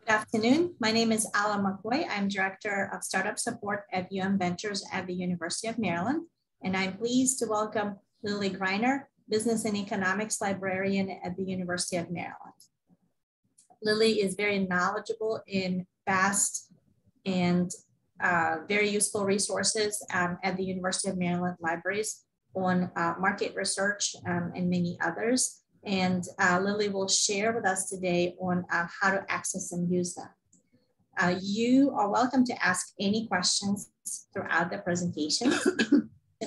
Good afternoon. My name is Ala McCoy. I'm Director of Startup Support at Ventures at the University of Maryland. And I'm pleased to welcome Lily Griner, Business and Economics Librarian at the University of Maryland. Lily is very knowledgeable in vast and very useful resources at the University of Maryland libraries on market research and many others. And Lily will share with us today on how to access and use them. You are welcome to ask any questions throughout the presentation.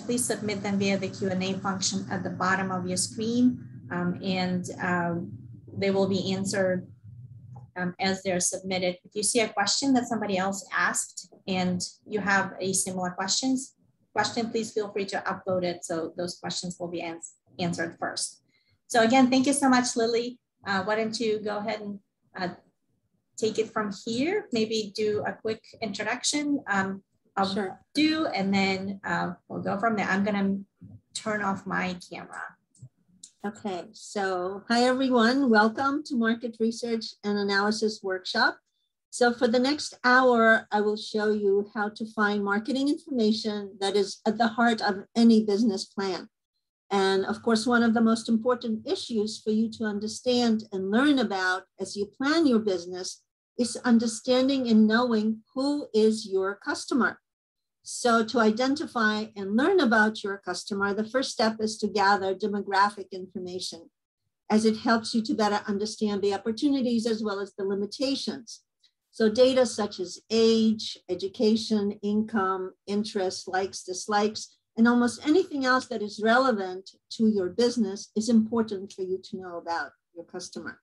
Please submit them via the Q&A function at the bottom of your screen, and they will be answered as they're submitted. If you see a question that somebody else asked and you have a similar question, please feel free to upload it so those questions will be answered first. So again, thank you so much, Lily. Why don't you go ahead and take it from here? Maybe do a quick introduction of Sure. and then we'll go from there. I'm gonna turn off my camera. Okay, so hi everyone. Welcome to Market Research and Analysis Workshop. So for the next hour, I will show you how to find marketing information that is at the heart of any business plan. And of course, one of the most important issues for you to understand and learn about as you plan your business is understanding and knowing who is your customer. So to identify and learn about your customer, the first step is to gather demographic information, as it helps you to better understand the opportunities as well as the limitations. So data such as age, education, income, interests, likes, dislikes, and almost anything else that is relevant to your business is important for you to know about your customer.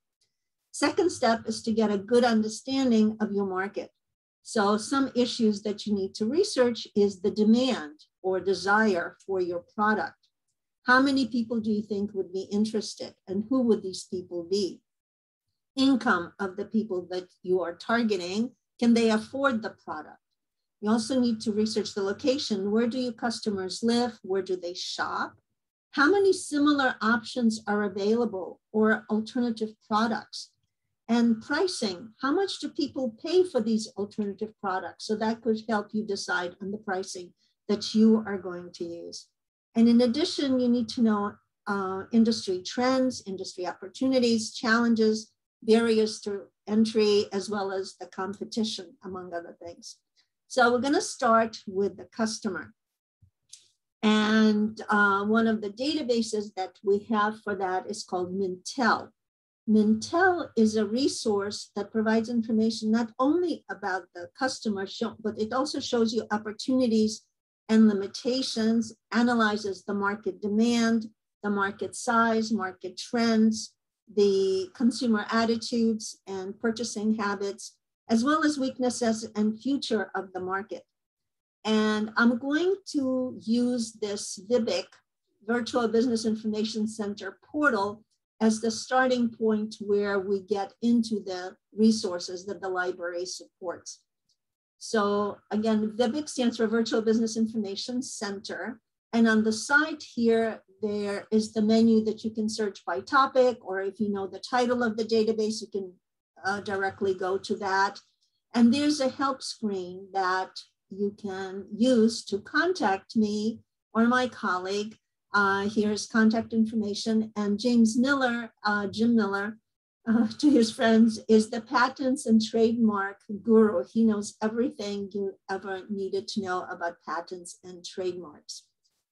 Second step is to get a good understanding of your market. So some issues that you need to research is the demand or desire for your product. How many people do you think would be interested, and who would these people be? Income of the people that you are targeting, can they afford the product? You also need to research the location. Where do your customers live? Where do they shop? How many similar options are available or alternative products? And pricing, how much do people pay for these alternative products? So that could help you decide on the pricing that you are going to use. And in addition, you need to know industry trends, industry opportunities, challenges, barriers to entry, as well as the competition, among other things. So we're going to start with the customer. And one of the databases that we have for that is called Mintel. Mintel is a resource that provides information not only about the customer, but it also shows you opportunities and limitations, analyzes the market demand, the market size, market trends, the consumer attitudes and purchasing habits, as well as weaknesses and future of the market. And I'm going to use this VBIC, Virtual Business Information Center portal, as the starting point where we get into the resources that the library supports. So again, VBIC stands for Virtual Business Information Center. And on the side here, there is the menu that you can search by topic, or if you know the title of the database, you can directly go to that. And there's a help screen that you can use to contact me or my colleague. Here's contact information. And James Miller, Jim Miller, to his friends, is the patents and trademark guru. He knows everything you ever needed to know about patents and trademarks.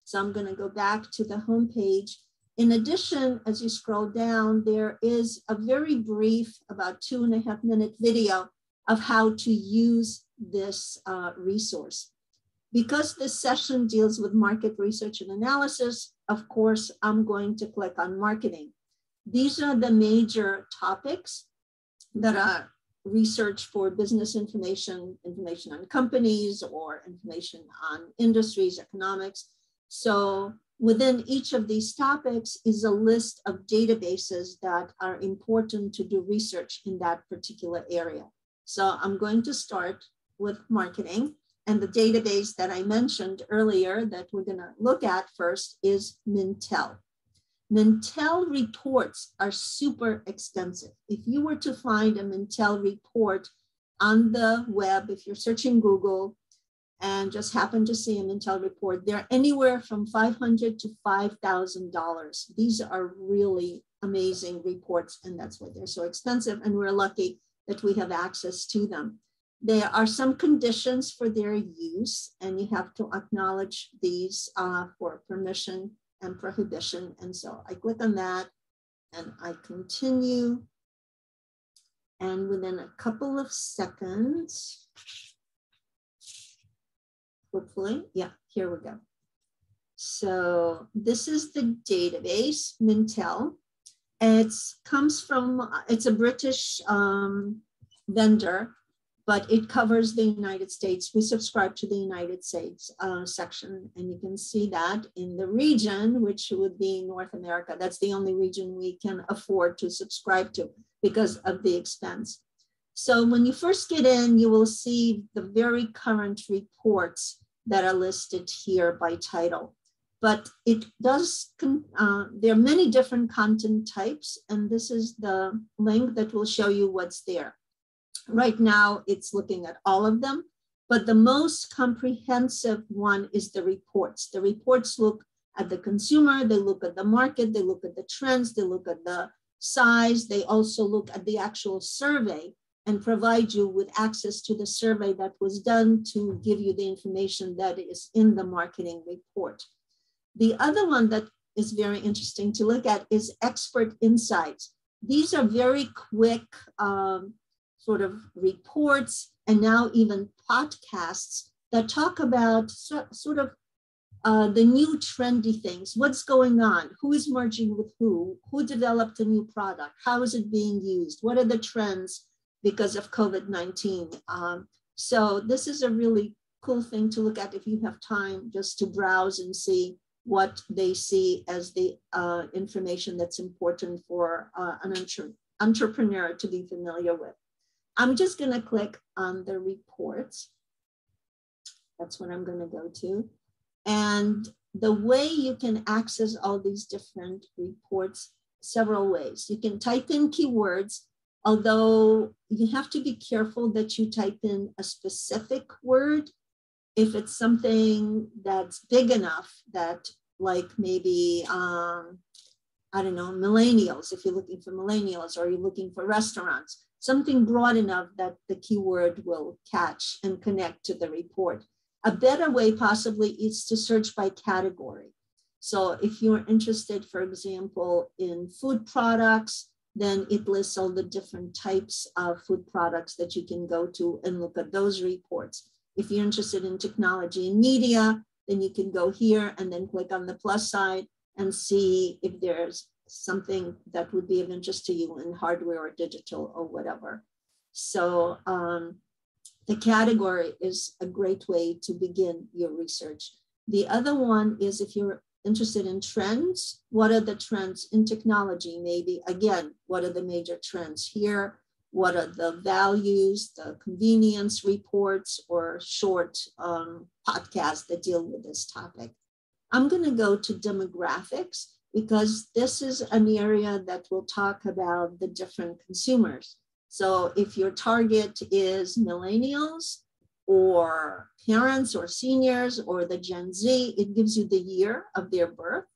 So I'm going to go back to the home page. In addition, as you scroll down, there is a very brief, about 2.5-minute video of how to use this resource. Because this session deals with market research and analysis, of course, I'm going to click on marketing. These are the major topics that are research for business information, information on companies, or information on industries, economics. So within each of these topics is a list of databases that are important to do research in that particular area. So I'm going to start with marketing. And the database that I mentioned earlier that we're going to look at first is Mintel. Mintel reports are super extensive. If you were to find a Mintel report on the web, if you're searching Google and just happen to see a Mintel report, they're anywhere from $500 to $5,000. These are really amazing reports, and that's why they're so expensive, and we're lucky that we have access to them. There are some conditions for their use, and you have to acknowledge these for permission and prohibition. And so I click on that and I continue. And within a couple of seconds, hopefully, yeah, here we go. So this is the database, Mintel. It's a British vendor, but it covers the United States. We subscribe to the United States section, and you can see that in the region, which would be North America. That's the only region we can afford to subscribe to because of the expense. So when you first get in, you will see the very current reports that are listed here by title. But it does, there are many different content types, and this is the link that will show you what's there. Right now, it's looking at all of them, but the most comprehensive one is the reports. The reports look at the consumer, they look at the market, they look at the trends, they look at the size, they also look at the actual survey and provide you with access to the survey that was done to give you the information that is in the marketing report. The other one that is very interesting to look at is expert insights. These are very quick sort of reports and now even podcasts that talk about sort of the new trendy things. What's going on? Who is merging with who? Who developed a new product? How is it being used? What are the trends because of COVID-19? So this is a really cool thing to look at if you have time just to browse and see what they see as the information that's important for an entrepreneur to be familiar with. I'm just going to click on the reports. That's what I'm going to go to. And the way you can access all these different reports, several ways. You can type in keywords, although you have to be careful that you type in a specific word. If it's something that's big enough that, like maybe, I don't know, millennials, if you're looking for millennials, or you're looking for restaurants, something broad enough that the keyword will catch and connect to the report. A better way possibly is to search by category. So if you're interested, for example, in food products, then it lists all the different types of food products that you can go to and look at those reports. If you're interested in technology and media, then you can go here and then click on the plus side and see if there's something that would be of interest to you in hardware or digital or whatever. So the category is a great way to begin your research. The other one is if you're interested in trends, what are the trends in technology? Maybe, again, what are the major trends here? What are the values, the convenience reports, or short podcasts that deal with this topic? I'm going to go to demographics because this is an area that will talk about the different consumers. So if your target is millennials or parents or seniors or the Gen Z, it gives you the year of their birth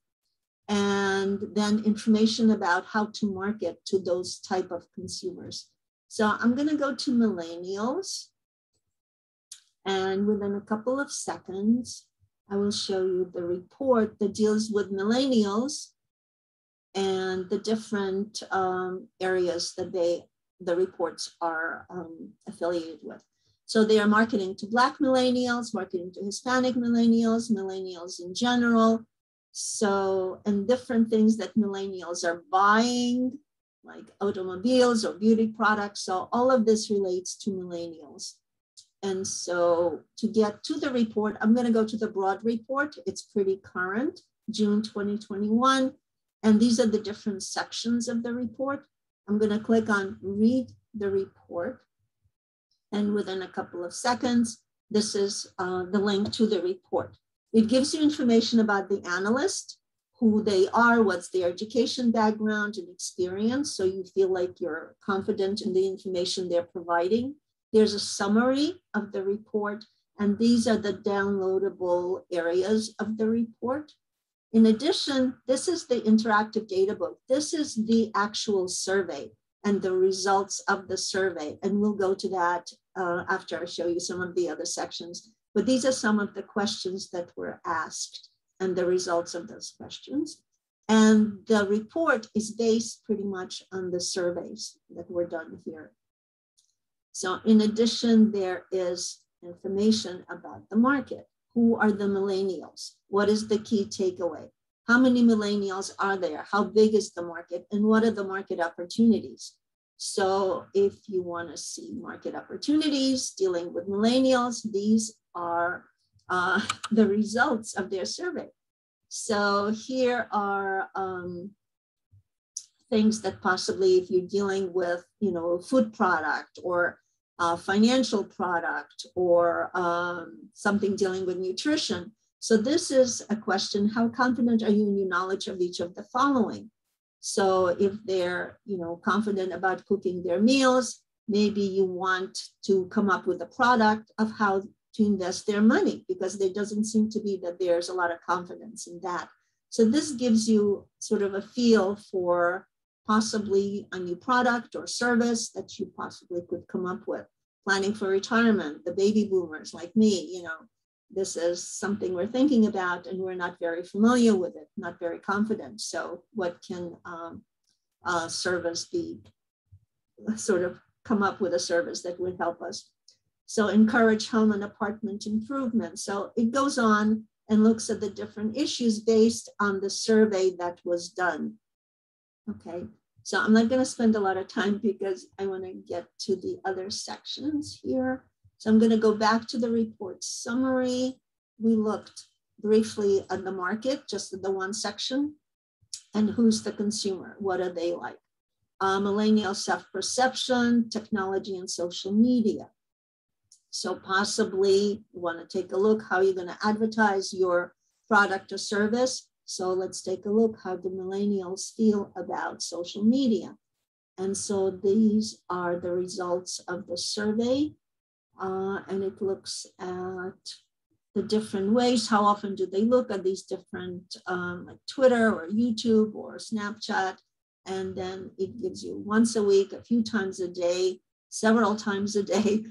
and then information about how to market to those type of consumers. So I'm going to go to millennials, and within a couple of seconds, I will show you the report that deals with millennials and the different areas that the reports are affiliated with. So they are marketing to Black millennials, marketing to Hispanic millennials, millennials in general. So, and different things that millennials are buying, like automobiles or beauty products. So all of this relates to millennials. And so to get to the report, I'm going to go to the broad report. It's pretty current, June 2021. And these are the different sections of the report. I'm going to click on read the report. And within a couple of seconds, this is the link to the report. It gives you information about the analyst, who they are, what's their education background and experience, so you feel like you're confident in the information they're providing. There's a summary of the report, and these are the downloadable areas of the report. In addition, this is the interactive data book. This is the actual survey and the results of the survey. And we'll go to that after I show you some of the other sections. But these are some of the questions that were asked and the results of those questions. And the report is based pretty much on the surveys that were done here. So in addition, there is information about the market. Who are the millennials? What is the key takeaway? How many millennials are there? How big is the market? And what are the market opportunities? So if you want to see market opportunities dealing with millennials, these are the results of their survey. So here are things that possibly, if you're dealing with, you know, food product or financial product or something dealing with nutrition. So this is a question: how confident are you in your knowledge of each of the following? So if they're, you know, confident about cooking their meals, maybe you want to come up with a product of how to invest their money, because there doesn't seem to be that there's a lot of confidence in that. So this gives you sort of a feel for possibly a new product or service that you possibly could come up with. Planning for retirement, the baby boomers like me, you know, this is something we're thinking about and we're not very familiar with it, not very confident. So what can service be, sort of come up with a service that would help us? So encourage home and apartment improvement. So it goes on and looks at the different issues based on the survey that was done. Okay, so I'm not going to spend a lot of time because I want to get to the other sections here. So I'm going to go back to the report summary. We looked briefly at the market, just at the one section, and who's the consumer, what are they like? Millennial self-perception, technology and social media. So possibly you want to take a look how you're going to advertise your product or service. So let's take a look how the millennials feel about social media. And so these are the results of the survey. And it looks at the different ways. How often do they look at these different, like Twitter or YouTube or Snapchat? And then it gives you once a week, a few times a day, several times a day.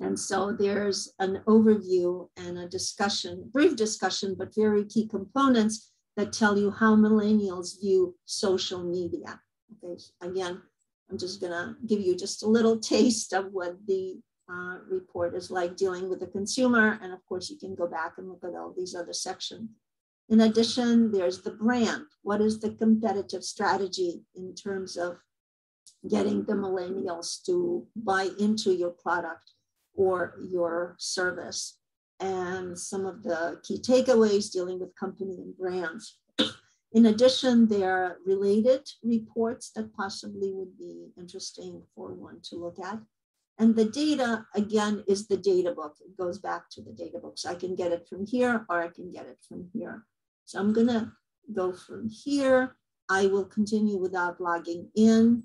And so there's an overview and a discussion, brief discussion, but very key components that tell you how millennials view social media. Okay, again, I'm just gonna give you just a little taste of what the report is like dealing with the consumer. And of course, you can go back and look at all these other sections. In addition, there's the brand. What is the competitive strategy in terms of getting the millennials to buy into your product or your service? And some of the key takeaways dealing with company and brands. In addition, there are related reports that possibly would be interesting for one to look at. And the data, again, is the data book. It goes back to the data book. So I can get it from here or I can get it from here. So I'm gonna go from here. I will continue without logging in.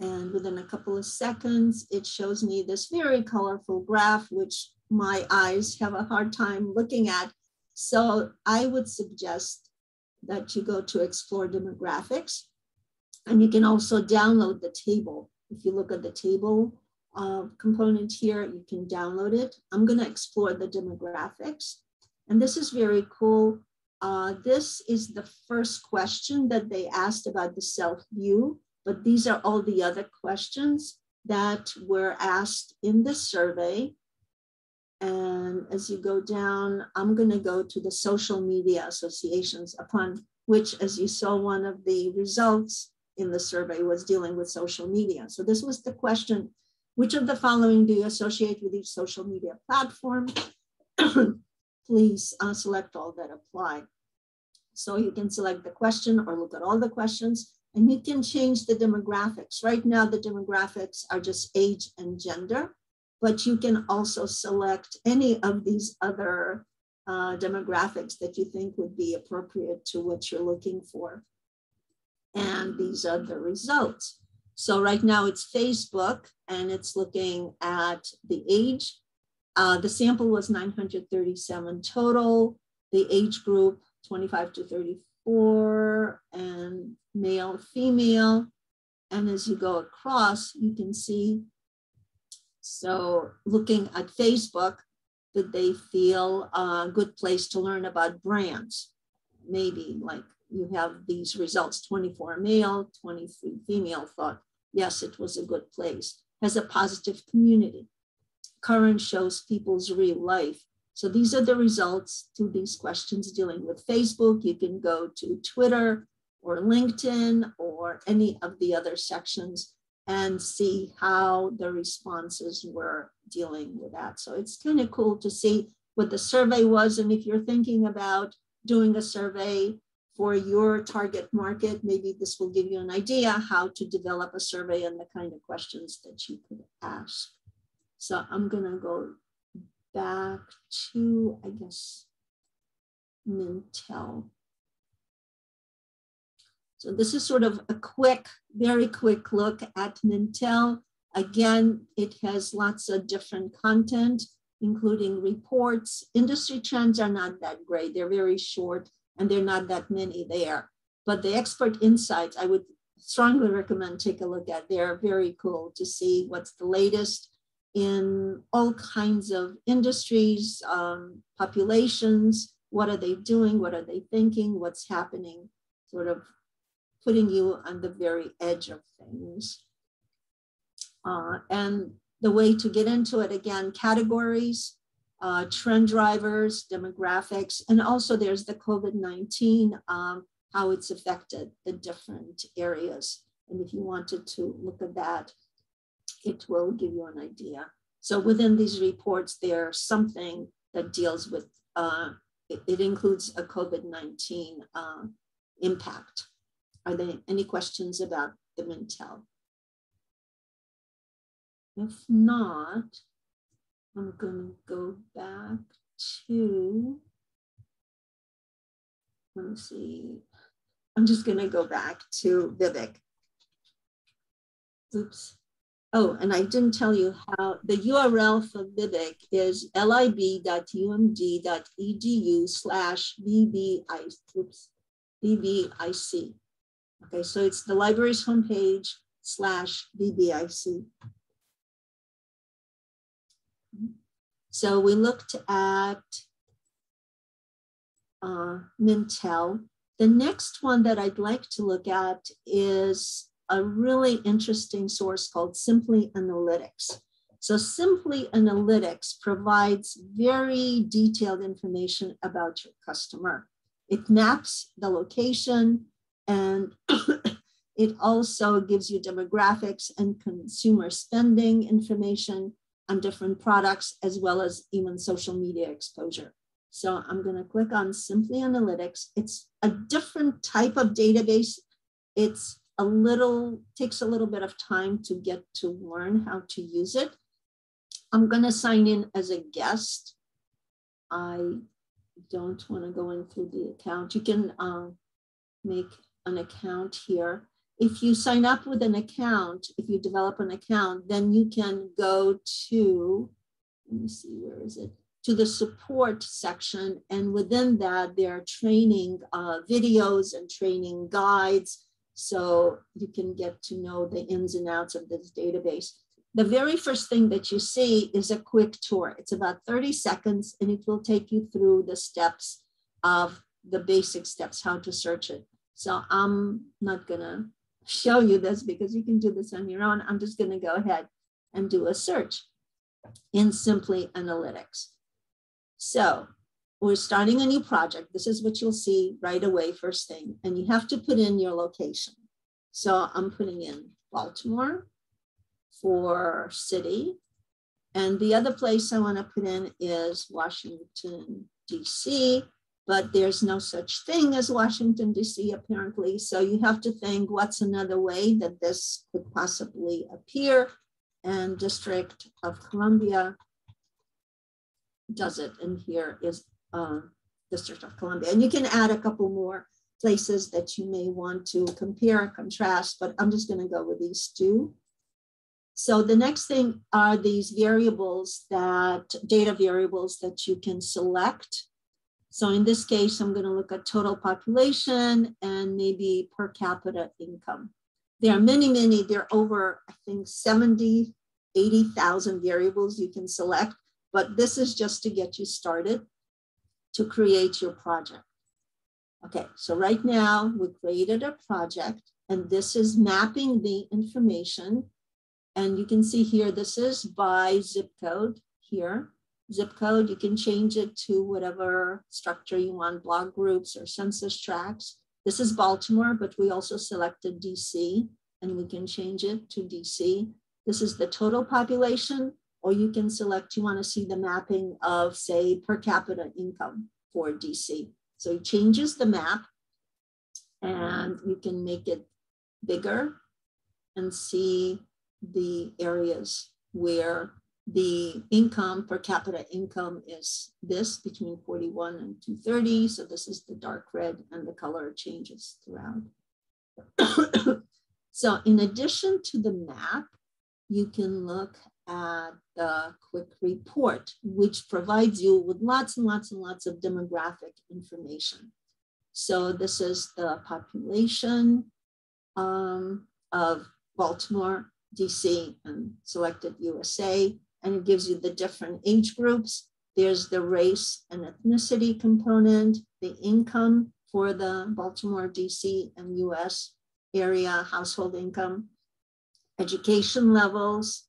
And within a couple of seconds, it shows me this very colorful graph, which my eyes have a hard time looking at. So I would suggest that you go to Explore Demographics, and you can also download the table. If you look at the table component here, you can download it. I'm going to explore the demographics, and this is very cool. This is the first question that they asked about the self-view, but these are all the other questions that were asked in the survey. And as you go down, I'm going to go to the social media associations, upon which, as you saw, one of the results in the survey was dealing with social media. So this was the question: which of the following do you associate with each social media platform? Please select all that apply. So you can select the question or look at all the questions, and you can change the demographics. Right now, the demographics are just age and gender, but you can also select any of these other demographics that you think would be appropriate to what you're looking for. And these are the results. So right now it's Facebook, and it's looking at the age. The sample was 937 total. The age group, 25 to 34, and male, female. And as you go across, you can see, so looking at Facebook, did they feel a good place to learn about brands? Maybe, like you have these results, 24 male, 23 female thought, yes, it was a good place. Has a positive community. Current shows people's real life. So these are the results to these questions dealing with Facebook. You can go to Twitter or LinkedIn or any of the other sections and see how the responses were dealing with that. So it's kind of cool to see what the survey was. And if you're thinking about doing a survey for your target market, maybe this will give you an idea how to develop a survey and the kind of questions that you could ask. So I'm gonna go back to, I guess, Mintel. So this is sort of a quick, very quick look at Mintel. Again, it has lots of different content, including reports. Industry trends are not that great. They're very short and they're not that many there. But the expert insights, I would strongly recommend take a look at. They're very cool to see what's the latest in all kinds of industries, populations. What are they doing? What are they thinking? What's happening? Sort of putting you on the very edge of things. And the way to get into it, again, categories, trend drivers, demographics, and also there's the COVID-19, how it's affected the different areas. And if you wanted to look at that, it will give you an idea. So within these reports, there's something that deals with, it includes a COVID-19 impact. Are there any questions about the Mintel? If not, I'm going to go back to, let me see. I'm just going to go back to Vivek. Oops. Oh, and I didn't tell you how the URL for Vivek is lib.umd.edu/BBIC. Okay, so it's the library's homepage /BBIC. So we looked at Mintel. The next one that I'd like to look at is a really interesting source called Simply Analytics. So Simply Analytics provides very detailed information about your customer. It maps the location, and it also gives you demographics and consumer spending information on different products, as well as even social media exposure. So I'm going to click on Simply Analytics. It's a different type of database. It's takes a little bit of time to get to learn how to use it. I'm going to sign in as a guest. I don't want to go in through the account. You can make an account here. If you sign up with an account, if you develop an account, then you can go to, let me see, where is it? To the support section. And within that, there are training videos and training guides. So you can get to know the ins and outs of this database. The very first thing that you see is a quick tour. It's about 30 seconds, and it will take you through the steps of the basic steps, how to search it. So I'm not gonna show you this because you can do this on your own. I'm just gonna go ahead and do a search in Simply Analytics. So we're starting a new project. This is what you'll see right away, first thing, and you have to put in your location. So I'm putting in Baltimore for city. And the other place I want to put in is Washington, DC, but there's no such thing as Washington, DC, apparently. So you have to think, what's another way that this could possibly appear? And District of Columbia does it. And here is District of Columbia. And you can add a couple more places that you may want to compare and contrast, but I'm just going to go with these two. So the next thing are these variables data variables that you can select. So in this case, I'm going to look at total population and maybe per capita income. There are many, there are over, I think, 70, 80,000 variables you can select, but this is just to get you started to create your project. Okay, so right now we created a project and this is mapping the information. And you can see here, this is by zip code here. Zip code, you can change it to whatever structure you want, block groups or census tracts. This is Baltimore, but we also selected DC and we can change it to DC. This is the total population, or you can select, you want to see the mapping of, say, per capita income for DC. So it changes the map and you can make it bigger and see the areas where the income, per capita income is this between 41 and 230. So this is the dark red and the color changes throughout. So in addition to the map, you can look at the quick report, which provides you with lots and lots and lots of demographic information. So this is the population of Baltimore, DC, and selected USA, and it gives you the different age groups. There's the race and ethnicity component, the income for the Baltimore, DC, and US area, household income, education levels,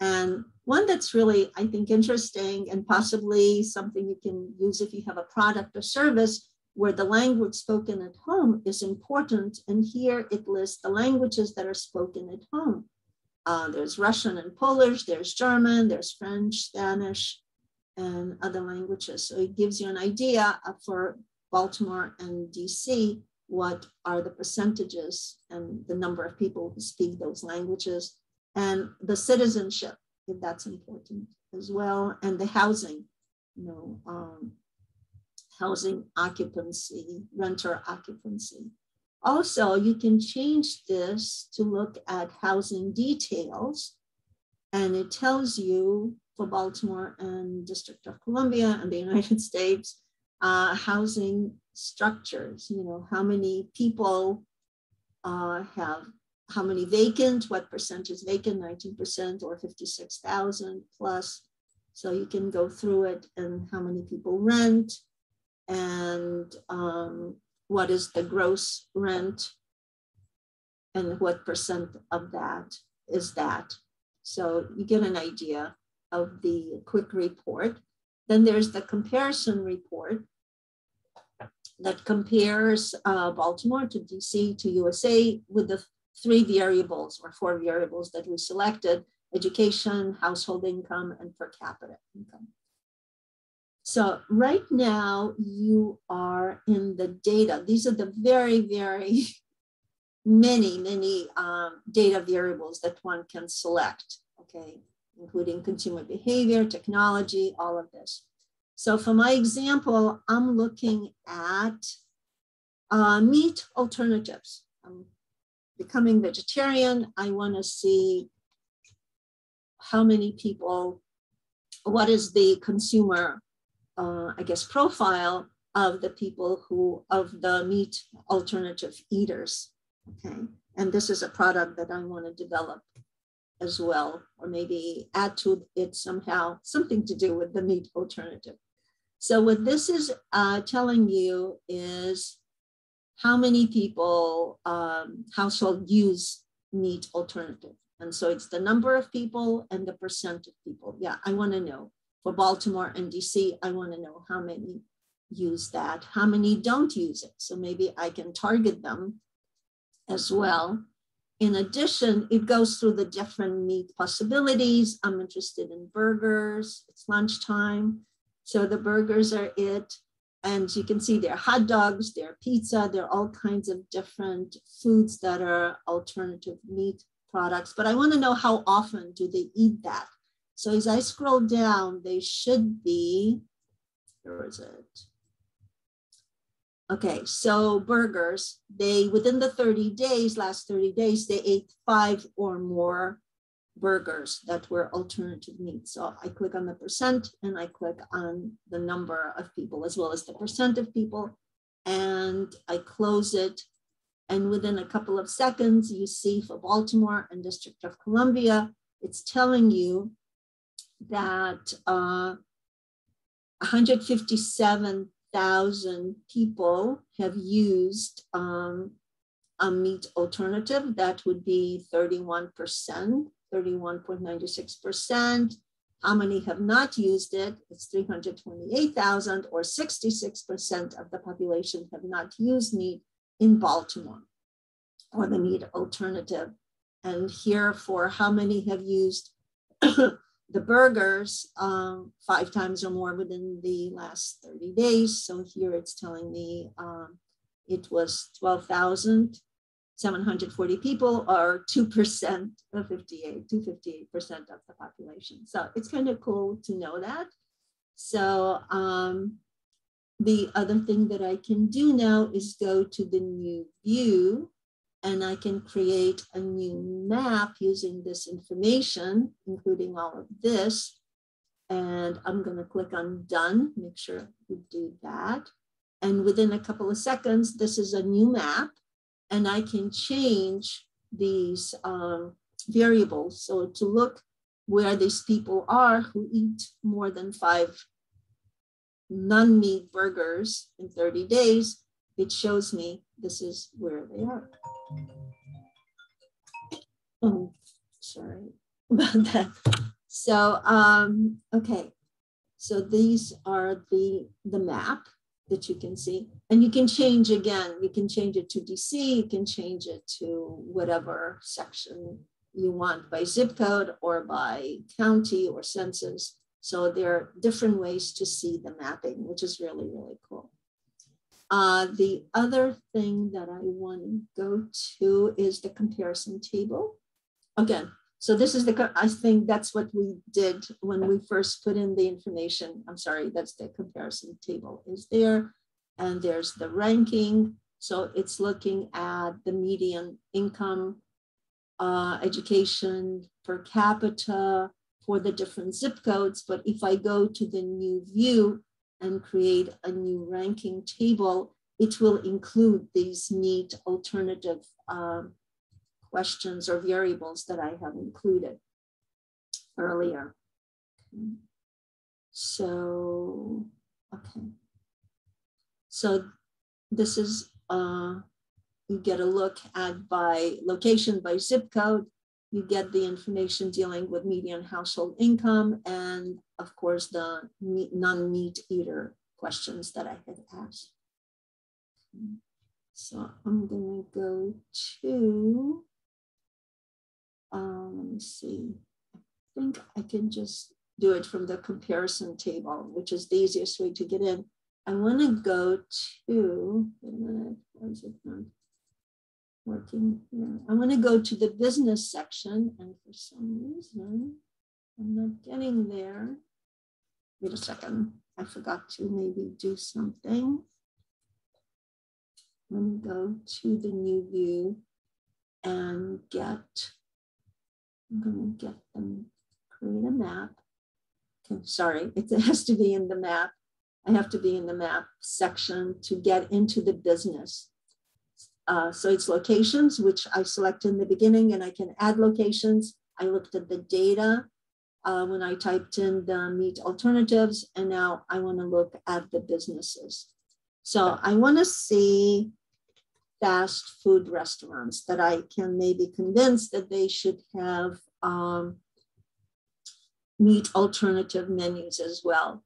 and one that's really, I think, interesting and possibly something you can use if you have a product or service where the language spoken at home is important. And here it lists the languages that are spoken at home. There's Russian and Polish, there's German, there's French, Spanish, and other languages. So it gives you an idea for Baltimore and DC, what are the percentages and the number of people who speak those languages, and the citizenship, if that's important as well, and the housing, housing occupancy, renter occupancy. Also, you can change this to look at housing details, and it tells you for Baltimore and District of Columbia and the United States, housing structures, how many people have, how many vacant, what percent is vacant, 19% or 56,000 plus. So you can go through it and how many people rent and what is the gross rent and what percent of that is that. So you get an idea of the quick report. Then there's the comparison report that compares Baltimore to DC to USA with the 3 variables or 4 variables that we selected: education, household income, and per capita income. So right now you are in the data. These are the very, very many data variables that one can select, okay, including consumer behavior, technology, all of this. So for my example, I'm looking at meat alternatives. I'm becoming vegetarian. I want to see how many people, what is the consumer, profile of the people of the meat alternative eaters, okay? And this is a product that I want to develop as well, or maybe add to it somehow, something to do with the meat alternative. So what this is telling you is how many people household use meat alternative. And so it's the number of people and the percent of people. Yeah, I want to know. For Baltimore and DC, I want to know how many use that, how many don't use it. So maybe I can target them as well. In addition, it goes through the different meat possibilities. I'm interested in burgers. It's lunchtime. So the burgers are it. And you can see there are hot dogs, there are pizza, there are all kinds of different foods that are alternative meat products. But I want to know how often do they eat that. So as I scroll down, they should be Where is it? Okay, so burgers, they, within the 30 days, last 30 days, they ate 5 or more burgers that were alternative meat. So I click on the percent and I click on the number of people as well as the percent of people, and I close it. And within a couple of seconds, you see for Baltimore and District of Columbia, it's telling you that 157,000 people have used a meat alternative. That would be 31%, 31.96%. How many have not used it? It's 328,000, or 66% of the population have not used meat in Baltimore, or the meat alternative. And here for how many have used the burgers 5 times or more within the last 30 days. So here it's telling me it was 12,740 people, or 2% of 258% of the population. So it's kind of cool to know that. So the other thing that I can do now is go to the new view, and I can create a new map using this information, including all of this. And I'm going to click on done, make sure we do that. And within a couple of seconds, this is a new map, and I can change these variables. So to look where these people are who eat more than 5 non-meat burgers in 30 days, it shows me this is where they are. Oh, sorry about that. So, okay. So these are the map that you can see, and you can change again. You can change it to DC, you can change it to whatever section you want, by zip code or by county or census. So there are different ways to see the mapping, which is really, really cool. The other thing that I want to go to is the comparison table. Again, so this is I think that's what we did when we first put in the information. I'm sorry, that's the comparison table is there. And there's the ranking. So it's looking at the median income, education per capita for the different zip codes. But if I go to the new view and create a new ranking table, it will include these neat alternative questions or variables that I have included earlier. So, okay. So this is, you get a look at by location, by zip code. You get the information dealing with median household income, and of course the non-meat eater questions that I had asked. So I'm going to go to, let me see, I think I can just do it from the comparison table, which is the easiest way to get in. I want to go to, wait a minute, why is it not working here? I want to go to the business section, and for some reason, I'm not getting there. Wait a second, I forgot to maybe do something. Let me go to the new view and I'm going to get them, create a map. Okay, sorry, it has to be in the map. I have to be in the map section to get into the business. So it's locations, which I select in the beginning, and I can add locations. I looked at the data when I typed in the meat alternatives, and now I want to look at the businesses. So I want to see fast food restaurants that I can maybe convince that they should have meat alternative menus as well.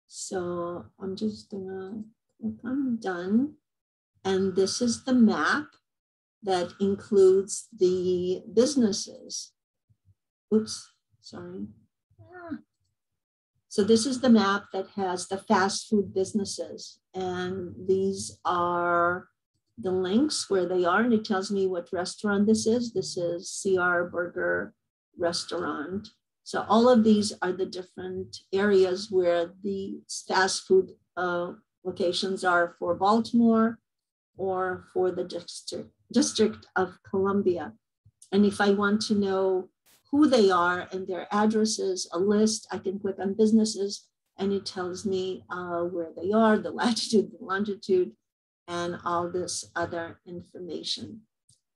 So I'm just gonna click on done. And this is the map that includes the businesses. Oops, sorry. So this is the map that has the fast food businesses. And these are the links where they are. And it tells me what restaurant this is. This is CR Burger Restaurant. So all of these are the different areas where the fast food locations are for Baltimore or for the District of Columbia. And if I want to know who they are and their addresses, a list, I can click on businesses and it tells me where they are, the latitude, the longitude, and all this other information.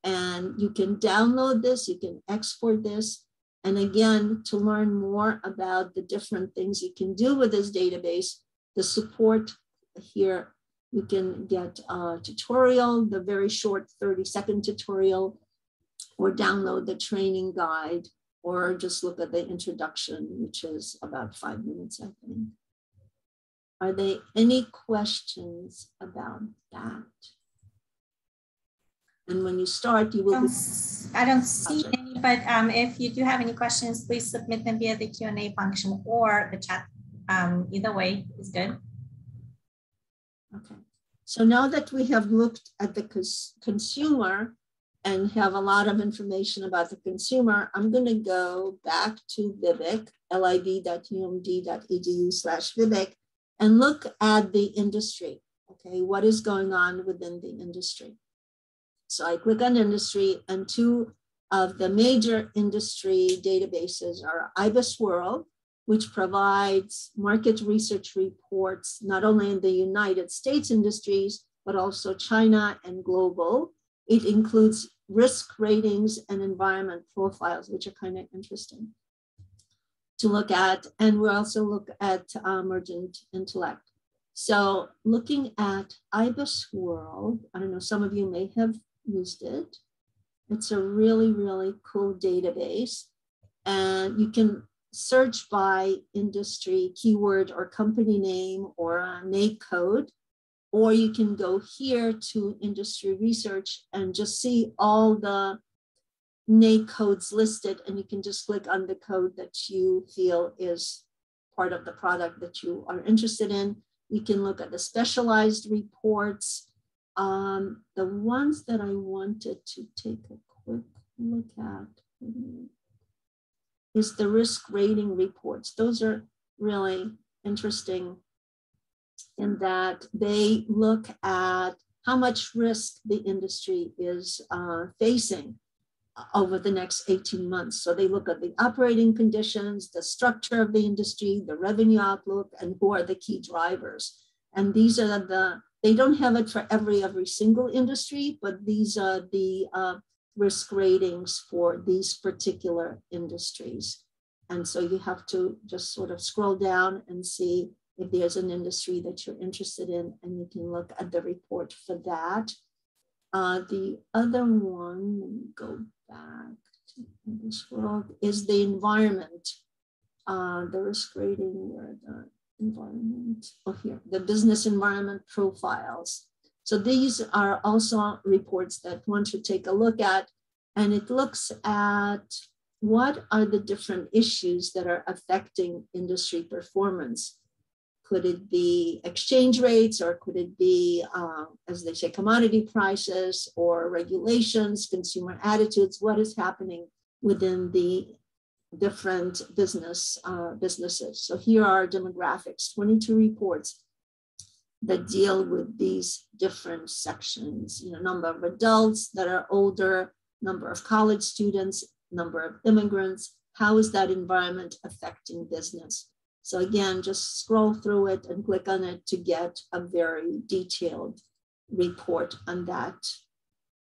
And you can download this, you can export this. And again, to learn more about the different things you can do with this database, the support here, you can get a tutorial, the very short 30-second tutorial, or download the training guide, or just look at the introduction, which is about 5 minutes, I think. Are there any questions about that? And when you start, you will I don't see any, but if you do have any questions, please submit them via the Q&A function or the chat. Either way is good. Okay. So now that we have looked at the consumer and have a lot of information about the consumer, I'm going to go back to VIVIC, lib.umd.edu/VIVIC, and look at the industry. Okay, what is going on within the industry? So I click on industry, and two of the major industry databases are IBISWorld, which provides market research reports, not only in the United States industries, but also China and global. It includes risk ratings and environment profiles, which are kind of interesting to look at. And we also look at Mergent Intellect. So looking at IBISWorld, I don't know, some of you may have used it. It's a really, really cool database. And you can search by industry keyword or company name or a NAIC code, or you can go here to industry research and just see all the NAIC codes listed, and you can just click on the code that you feel is part of the product that you are interested in. You can look at the specialized reports. The ones that I wanted to take a quick look at is the risk rating reports. Those are really interesting in that they look at how much risk the industry is facing over the next 18 months. So they look at the operating conditions, the structure of the industry, the revenue outlook, and who are the key drivers. And these are they don't have it for every single industry, but these are the risk ratings for these particular industries. And so you have to just sort of scroll down and see if there's an industry that you're interested in, and you can look at the report for that. The other one, let me go back to IBISWorld, is the environment, the risk rating, where the environment, here, the business environment profiles. So these are also reports that one should take a look at, and it looks at what are the different issues that are affecting industry performance. Could it be exchange rates, or could it be, as they say, commodity prices or regulations, consumer attitudes? What is happening within the different businesses? So here are demographics, 22 reports that deal with these different sections. Number of adults that are older, number of college students, number of immigrants. How is that environment affecting business? So again, just scroll through it and click on it to get a very detailed report on that,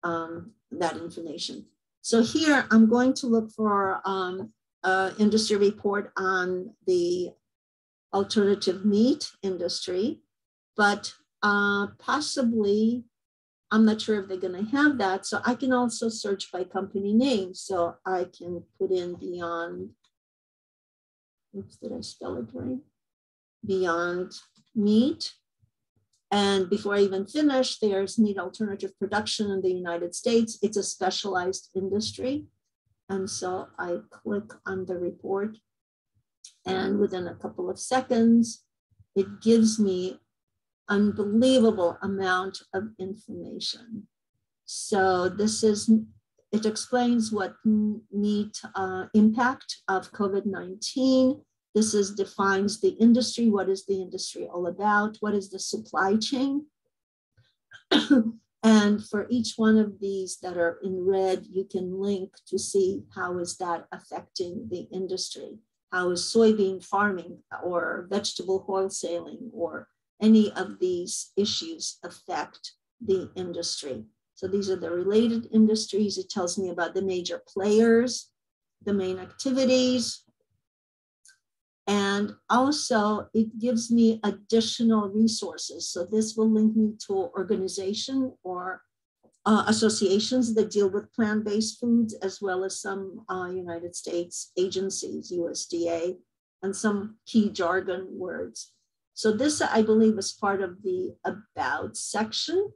that information. So here I'm going to look for industry report on the alternative meat industry, but possibly, I'm not sure if they're going to have that. So I can also search by company name. So I can put in Beyond, oops, did I spell it right? Beyond Meat. And before I even finish, there's meat alternative production in the United States. It's a specialized industry. And so I click on the report, and within a couple of seconds, it gives me unbelievable amount of information. So this is, it explains what meat impact of COVID-19, This defines the industry. What is the industry all about? What is the supply chain? And for each one of these that are in red, you can link to see how is that affecting the industry. How is soybean farming or vegetable wholesaling or any of these issues affect the industry? So these are the related industries. It tells me about the major players, the main activities, and also it gives me additional resources. So this will link me to organization or associations that deal with plant-based foods, as well as some United States agencies, USDA, and some key jargon words. So this, I believe, is part of the About section.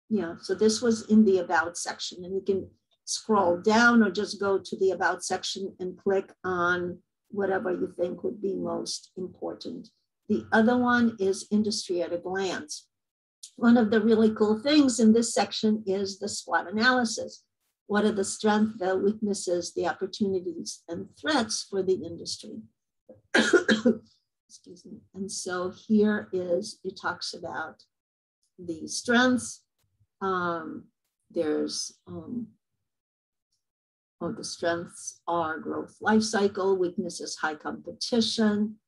Yeah, so this was in the About section, and you can scroll down or just go to the About section and click on whatever you think would be most important. The other one is Industry at a Glance. One of the really cool things in this section is the SWOT analysis. What are the strengths, the weaknesses, the opportunities, and threats for the industry? Excuse me. And so here is, it talks about the strengths. The strengths are growth life cycle, weaknesses, high competition,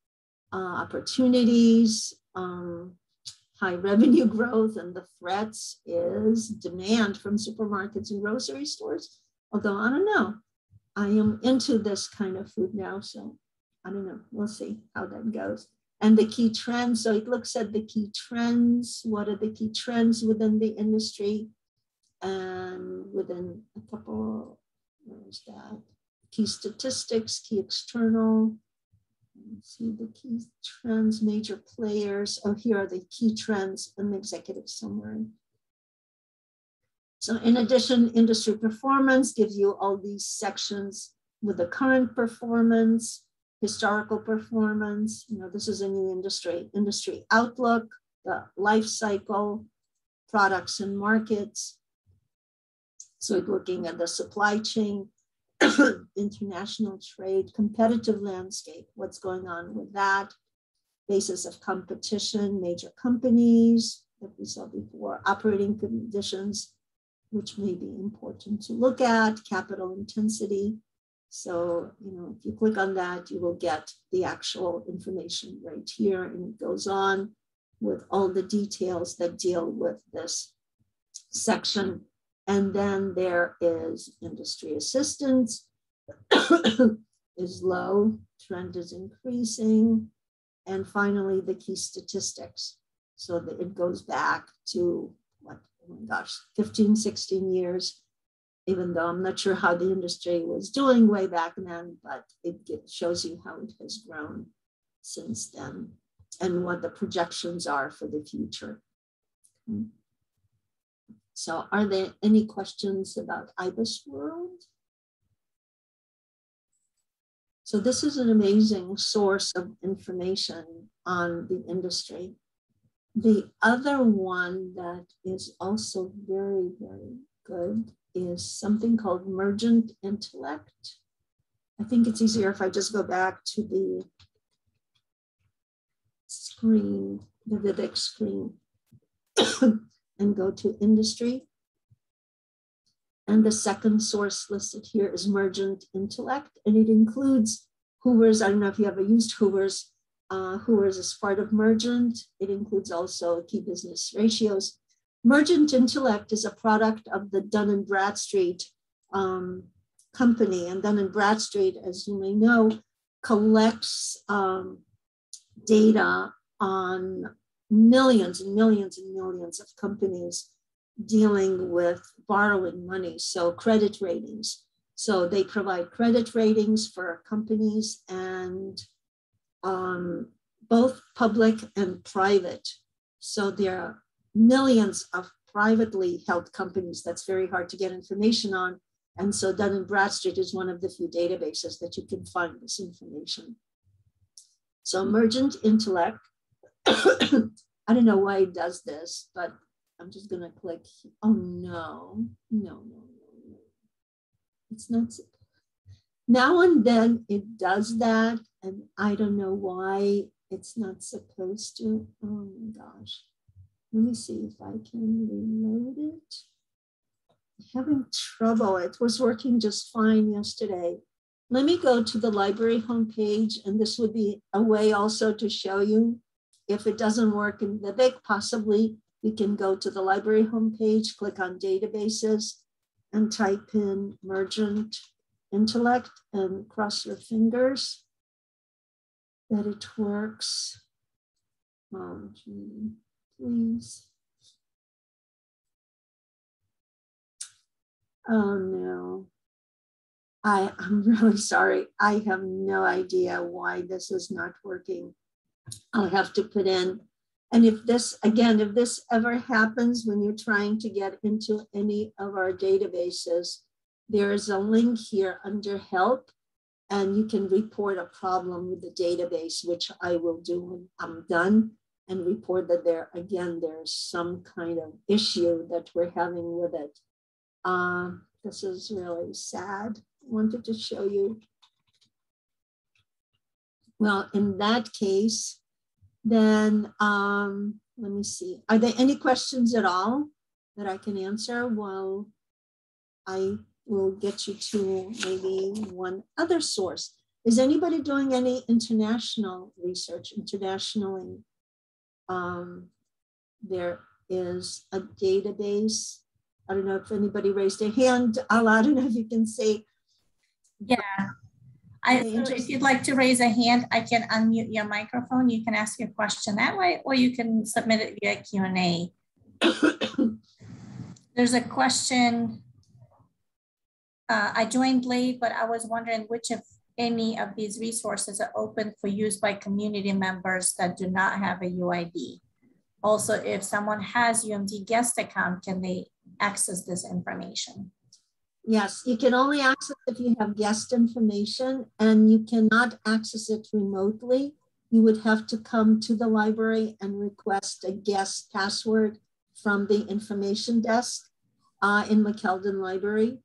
opportunities, high revenue growth, and the threats is demand from supermarkets and grocery stores. Although I don't know, I am into this kind of food now, so I don't know, we'll see how that goes. And the key trends, so it looks at the key trends. What are the key trends within the industry? And within a couple, where's that? Key statistics, key external. Let's see the key trends, major players. Oh, here are the key trends in the executive summary. So in addition, industry performance gives you all these sections with the current performance, historical performance. You know, this is a new industry outlook, the life cycle, products and markets. So looking at the supply chain, international trade, competitive landscape, what's going on with that, basis of competition, major companies that we saw before, operating conditions, which may be important to look at, capital intensity. So, you know, if you click on that, you will get the actual information right here, and it goes on with all the details that deal with this section. And then there is industry assistance is low, trend is increasing. And finally, the key statistics. So that it goes back to, what, oh my gosh, 15, 16 years, even though I'm not sure how the industry was doing way back then, but it shows you how it has grown since then and what the projections are for the future. So are there any questions about IBIS World? So this is an amazing source of information on the industry. The other one that is also very, very good is something called Mergent Intellect. I think it's easier if I just go back to the screen, the big screen, and go to industry. And the second source listed here is Mergent Intellect, and it includes Hoover's. I don't know if you ever used Hoover's. Hoover's is part of Mergent. It includes also key business ratios. Mergent Intellect is a product of the Dun & Bradstreet company. And Dun & Bradstreet, as you may know, collects data on millions and millions and millions of companies dealing with borrowing money, so credit ratings. So they provide credit ratings for companies, and both public and private. So there are millions of privately held companies that's very hard to get information on. And so Dun & Bradstreet is one of the few databases that you can find this information. So Mergent Intellect, I don't know why it does this, but I'm just going to click. Oh, no. It's not. Now and then it does that. and I don't know why it's not supposed to. Oh my gosh. Let me see if I can reload it. I'm having trouble. It was working just fine yesterday. Let me go to the library homepage, and this would be a way also to show you if it doesn't work in the BIC, possibly you can go to the library homepage, click on databases, and type in Mergent Intellect and cross your fingers that it works. Oh, gee, please. Oh no. I'm really sorry. I have no idea why this is not working. I'll have to put in, and if this, again, if this ever happens when you're trying to get into any of our databases, there is a link here under help, and you can report a problem with the database, which I will do when I'm done, and report that there's some kind of issue that we're having with it. This is really sad. I wanted to show you. Well, in that case, then let me see. Are there any questions at all that I can answer? Well, I will get you to maybe one other source. Is anybody doing any international research internationally? There is a database. I don't know if anybody raised their hand. I don't know if you can say. Yeah. If you'd like to raise a hand, I can unmute your microphone. You can ask your question that way, or you can submit it via Q&A. There's a question. I joined late, but I was wondering which of any of these resources are open for use by community members that do not have a UID. Also, if someone has UMD guest account, can they access this information? Yes, you can only access if you have guest information, and you cannot access it remotely. You would have to come to the library and request a guest password from the information desk in McKeldin Library.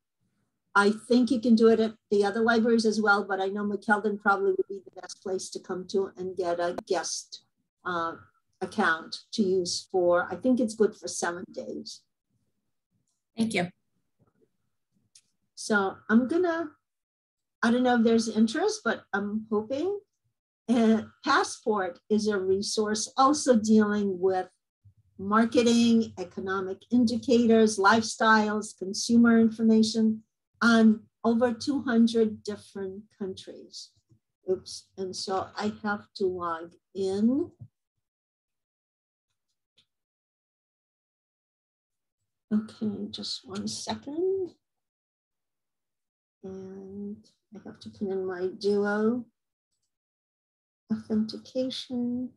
I think you can do it at the other libraries as well, but I know McKeldin probably would be the best place to come to and get a guest account to use for, I think it's good for 7 days. Thank you. So I'm gonna, I don't know if there's interest, but I'm hoping. Passport is a resource also dealing with marketing, economic indicators, lifestyles, consumer information on over 200 different countries. Oops, and so I have to log in. Okay, just 1 second. And I have to put in my Duo authentication.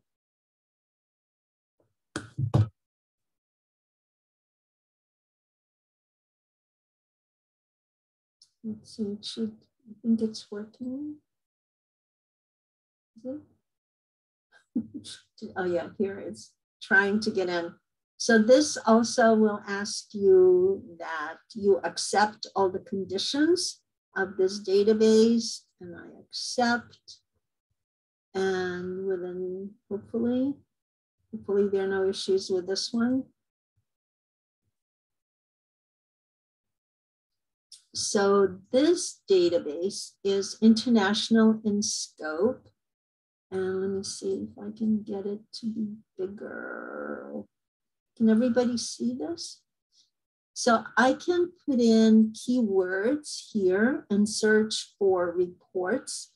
Let's see, it should, I think it's working. Is it? Oh yeah, here it's trying to get in. So this also will ask you that you accept all the conditions of this database, and I accept. And within, hopefully there are no issues with this one. So this database is international in scope. And let me see if I can get it to be bigger. Can everybody see this? So I can put in keywords here and search for reports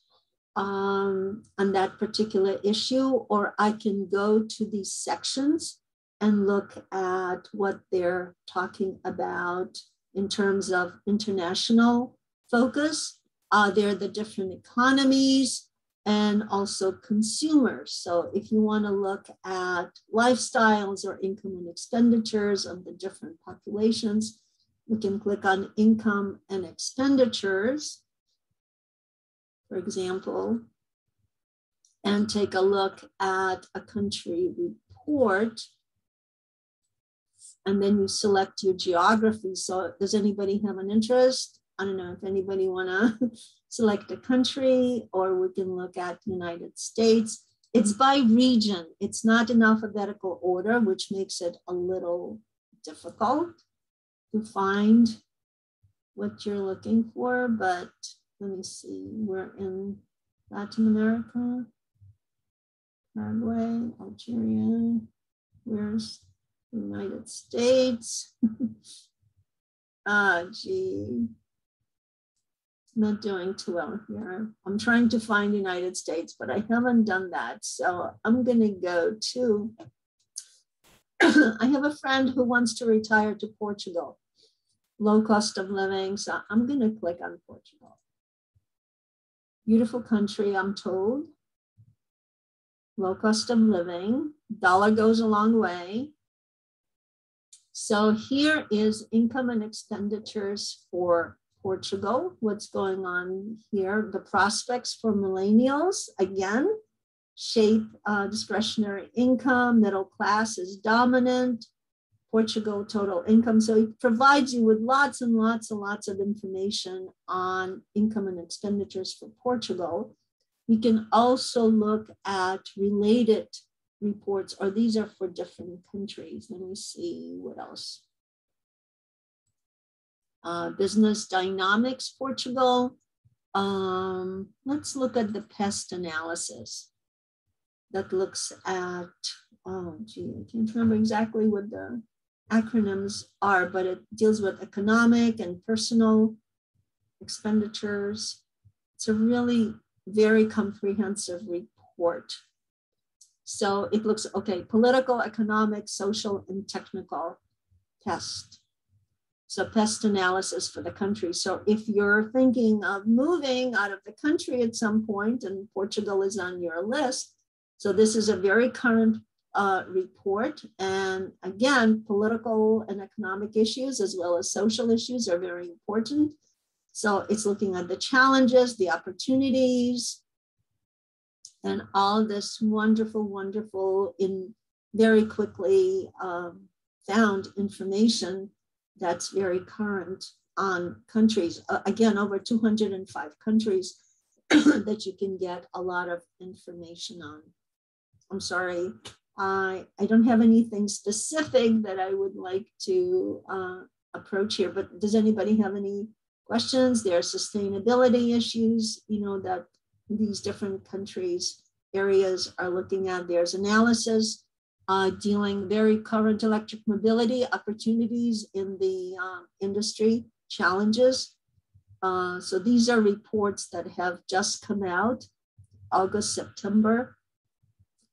on that particular issue, or I can go to these sections and look at what they're talking about in terms of international focus. There are the different economies and also consumers. So if you want to look at lifestyles or income and expenditures of the different populations, we can click on income and expenditures, for example, and take a look at a country report. And then you select your geography. So does anybody have an interest? I don't know if anybody want to select a country, or we can look at United States. It's by region. It's not in alphabetical order, which makes it a little difficult to find what you're looking for, but let me see. We're in Latin America, Paraguay, Algeria. Where's the United States? Gee, not doing too well here. I'm trying to find United States, but I haven't done that. So I'm gonna go to, I have a friend who wants to retire to Portugal. Low cost of living, so I'm gonna click on Portugal. Beautiful country, I'm told. Low cost of living, dollar goes a long way. So here is income and expenditures for Portugal. What's going on here? The prospects for millennials, again, shape discretionary income, middle class is dominant. Portugal total income. So it provides you with lots and lots and lots of information on income and expenditures for Portugal. You can also look at related reports, or these are for different countries. Let me see what else. Business dynamics, Portugal. Let's look at the pest analysis that looks at, oh gee, I can't remember exactly what the acronyms are, but it deals with economic and personal expenditures. It's a really very comprehensive report. So it looks, okay, political, economic, social, and technical pest. So pest analysis for the country. So if you're thinking of moving out of the country at some point, and Portugal is on your list, so this is a very current report. And again, political and economic issues as well as social issues are very important. So it's looking at the challenges, the opportunities, and all this wonderful, wonderful, in very quickly found information that's very current on countries. Again, over 205 countries that you can get a lot of information on. I'm sorry, I don't have anything specific that I would like to approach here, but does anybody have any questions? There are sustainability issues, you know, that these different countries, areas are looking at. There's analysis dealing very current electric mobility, opportunities in the industry, challenges. So these are reports that have just come out, August, September.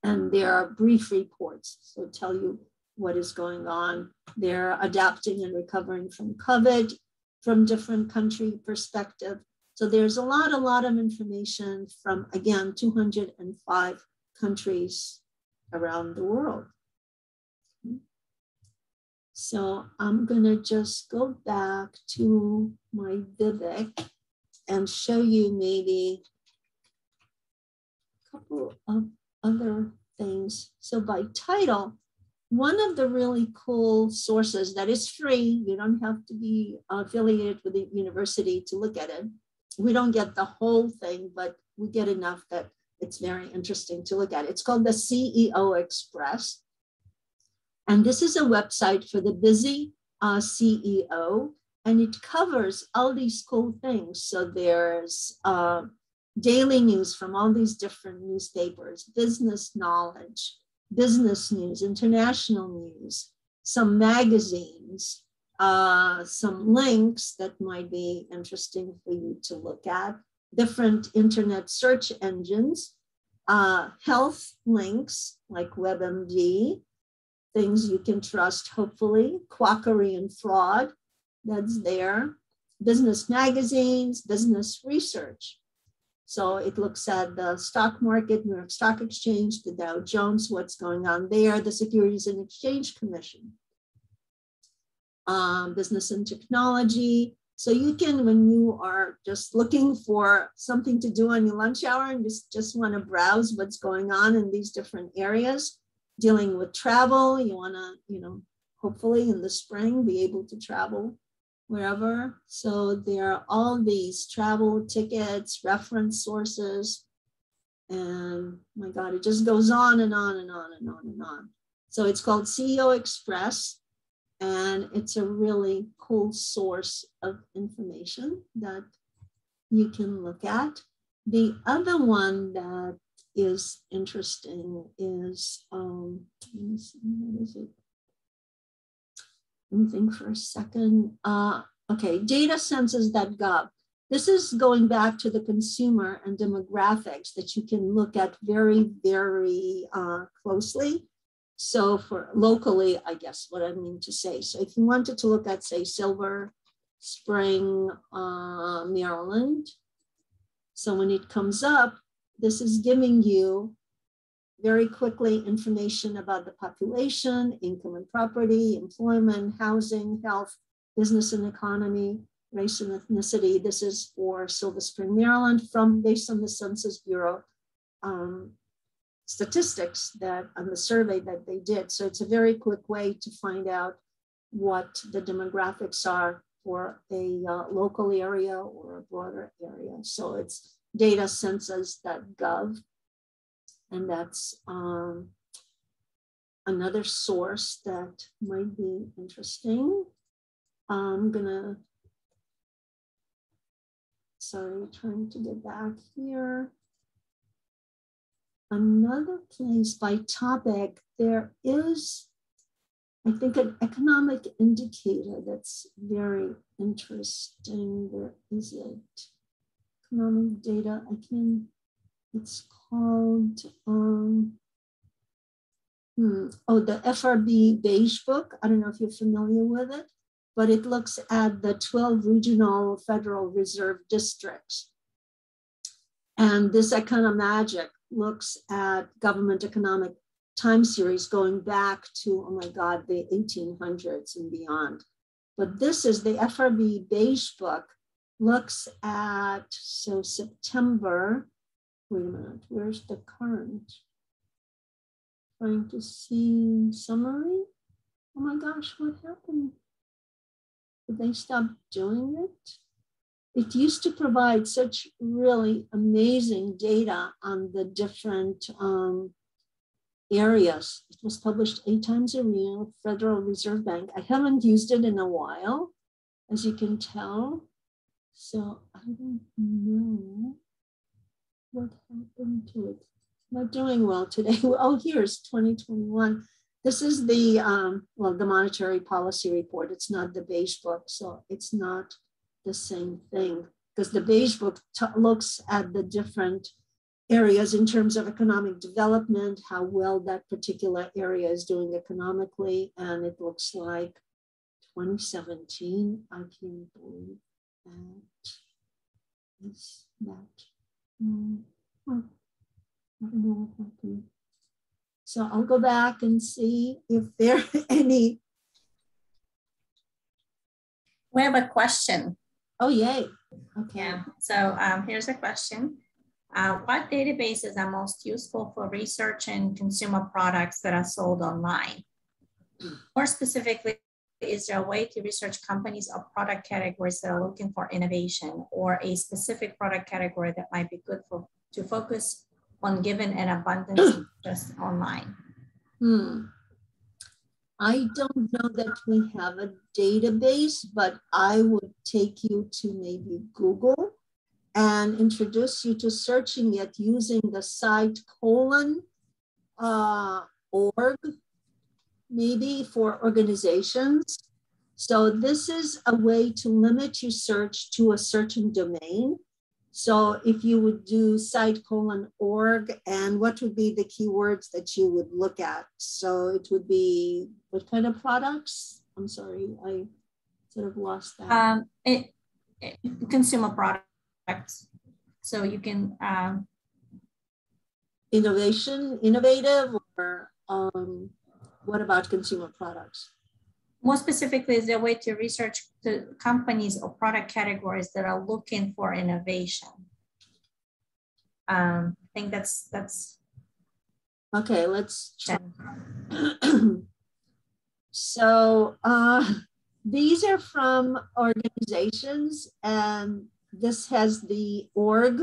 And there are brief reports, so tell you what is going on. They're adapting and recovering from COVID from different country perspective. So there's a lot of information from, again, 205 countries around the world. So I'm gonna just go back to my Vivek and show you maybe a couple of other things. So by title, one of the really cool sources that is free, you don't have to be affiliated with the university to look at it. We don't get the whole thing, but we get enough that it's very interesting to look at. It's called the CEO Express. And this is a website for the busy CEO, and it covers all these cool things. So there's daily news from all these different newspapers, business knowledge, business news, international news, some magazines, some links that might be interesting for you to look at, different internet search engines, health links like WebMD, things you can trust, hopefully, quackery and fraud, that's there, business magazines, business research. So it looks at the stock market, New York Stock Exchange, the Dow Jones, what's going on there, the Securities and Exchange Commission, business and technology. So you can, when you are just looking for something to do on your lunch hour and just want to browse what's going on in these different areas, dealing with travel, you want to, hopefully in the spring be able to travel wherever. So there are all these travel tickets, reference sources, and my God, it just goes on and on and on and on and on. So it's called CEO Express, and it's a really cool source of information that you can look at. The other one that is interesting is, let me see, what is it? Let me think for a second. Okay, datacensus.gov. This is going back to the consumer and demographics that you can look at very, very closely. So for locally, I guess what I mean to say. So if you wanted to look at, say, Silver Spring, Maryland. So when it comes up, this is giving you very quickly information about the population, income and property, employment, housing, health, business and economy, race and ethnicity. This is for Silver Spring, Maryland, based on the Census Bureau statistics that on the survey that they did. So it's a very quick way to find out what the demographics are for a local area or a broader area. So it's datacensus.gov. And that's another source that might be interesting. I'm gonna, trying to get back here. Another place by topic, there is, I think, an economic indicator that's very interesting. Where is it? Economic data, it's called, the FRB Beige Book. I don't know if you're familiar with it, but it looks at the 12 regional Federal Reserve districts. And this Economagic looks at government economic time series going back to, oh my God, the 1800s and beyond. But this is the FRB Beige Book, looks at, so September, wait a minute, where's the current? Trying to see summary. Oh my gosh, what happened? Did they stop doing it? It used to provide such really amazing data on the different areas. It was published 8 times a year, Federal Reserve Bank. I haven't used it in a while, as you can tell. So I don't know what happened to it. Not doing well today. Oh, here's 2021. This is the, the monetary policy report. It's not the Beige Book, so it's not the same thing, because the Beige Book looks at the different areas in terms of economic development, how well that particular area is doing economically, and it looks like 2017. I can't believe that. Is that? I don't know what happened. So I'll go back and see if there are any. We have a question. Oh, yay. Okay. Yeah. So here's a question. What databases are most useful for researching consumer products that are sold online? More specifically, is there a way to research companies or product categories that are looking for innovation, or a specific product category that might be good to focus on given an abundance just online? I don't know that we have a database, but I would take you to maybe Google and introduce you to searching it using the site :org, maybe for organizations. So this is a way to limit your search to a certain domain. So if you would do site :org, and what would be the keywords that you would look at? So it would be what kind of products? I'm sorry, I sort of lost that. Consumer products. So you can innovative, or what about consumer products? More specifically, is there a way to research the companies or product categories that are looking for innovation? I think that's okay. Let's try. So these are from organizations, and this has the org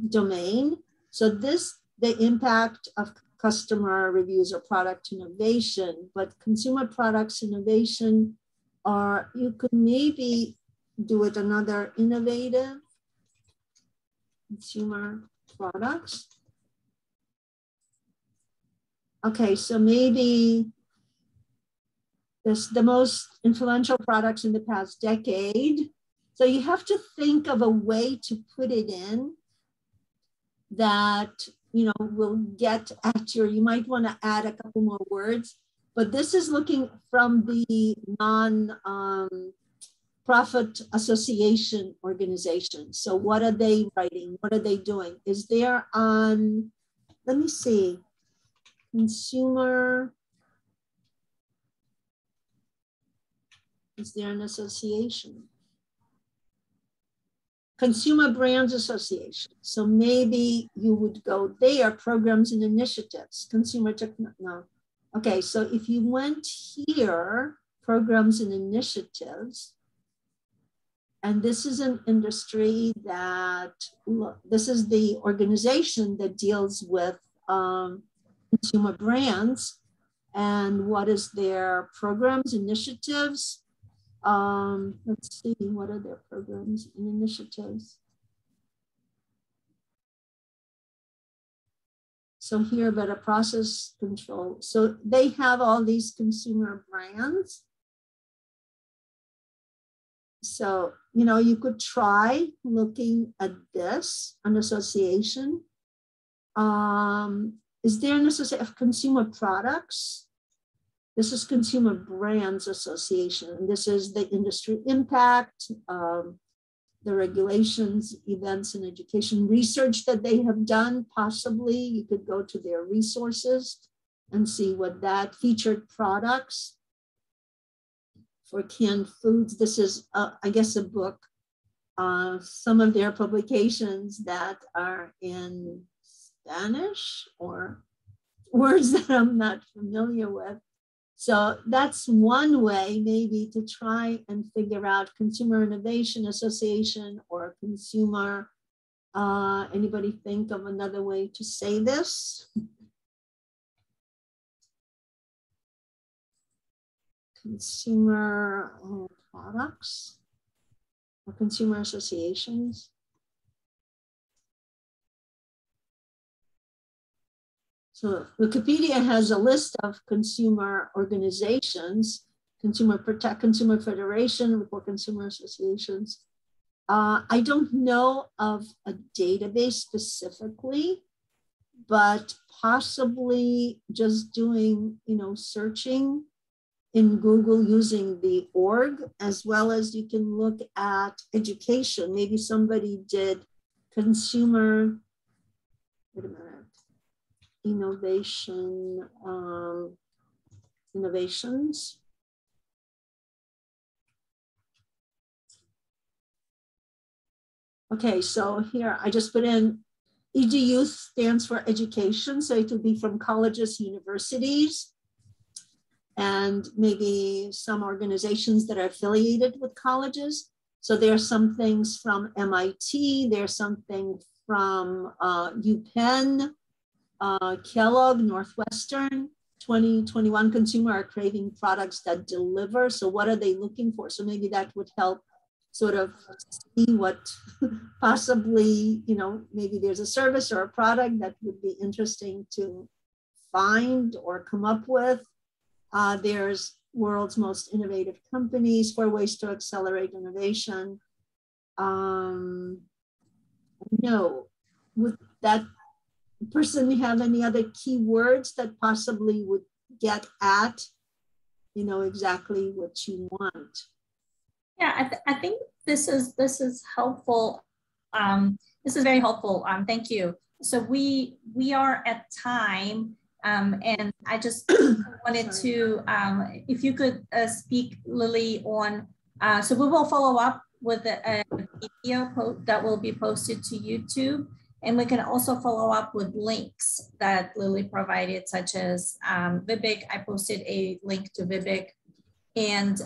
domain. So this, the impact of customer reviews or product innovation, but consumer products innovation, or you could maybe do it another innovative consumer products. Okay, so maybe this, the most influential products in the past decade. So you have to think of a way to put it in that, you know, will get at your, you might want to add a couple more words, but this is looking from the non-profit association organization. So what are they writing? What are they doing? Is there on, let me see, consumer, is there an association? Consumer Brands Association. So maybe you would go there, programs and initiatives, consumer technology. No. Okay, so if you went here, programs and initiatives, and this is an industry that, this is the organization that deals with consumer brands, and what is their programs, initiatives. Let's see, what are their programs and initiatives? So here, better process control. So they have all these consumer brands. So, you know, you could try looking at this, an association. Is there an association of consumer products? This is Consumer Brands Association, and this is the industry impact, the regulations, events, and education research that they have done. Possibly you could go to their resources and see what that featured products for canned foods. This is, I guess, a book. Some of their publications that are in Spanish or words that I'm not familiar with. So that's one way maybe to try and figure out Consumer Innovation Association or consumer, anybody think of another way to say this? Consumer products or consumer associations. So Wikipedia has a list of consumer organizations, Consumer Protect, Consumer Federation, for consumer associations. I don't know of a database specifically, but possibly just doing, you know, searching in Google using the org, as well as you can look at education. Maybe somebody did consumer, wait a minute. Innovation, innovations. Okay, so here I just put in EDU stands for education. So it will be from colleges, universities, and maybe some organizations that are affiliated with colleges. So there are some things from MIT, there's something from UPenn, Kellogg, Northwestern, 2021 consumer are craving products that deliver. So what are they looking for? So maybe that would help sort of see what possibly, you know, maybe there's a service or a product that would be interesting to find or come up with. There's world's most innovative companies, 4 ways to accelerate innovation. No, would that person have any other keywords that possibly would get at, you know, exactly what you want? Yeah, I think this is helpful. This is very helpful. Thank you. So we are at time, and I just wanted to, if you could speak, Lily, on. So we will follow up with a video that will be posted to YouTube. And we can also follow up with links that Lily provided, such as VBIC. I posted a link to VBIC And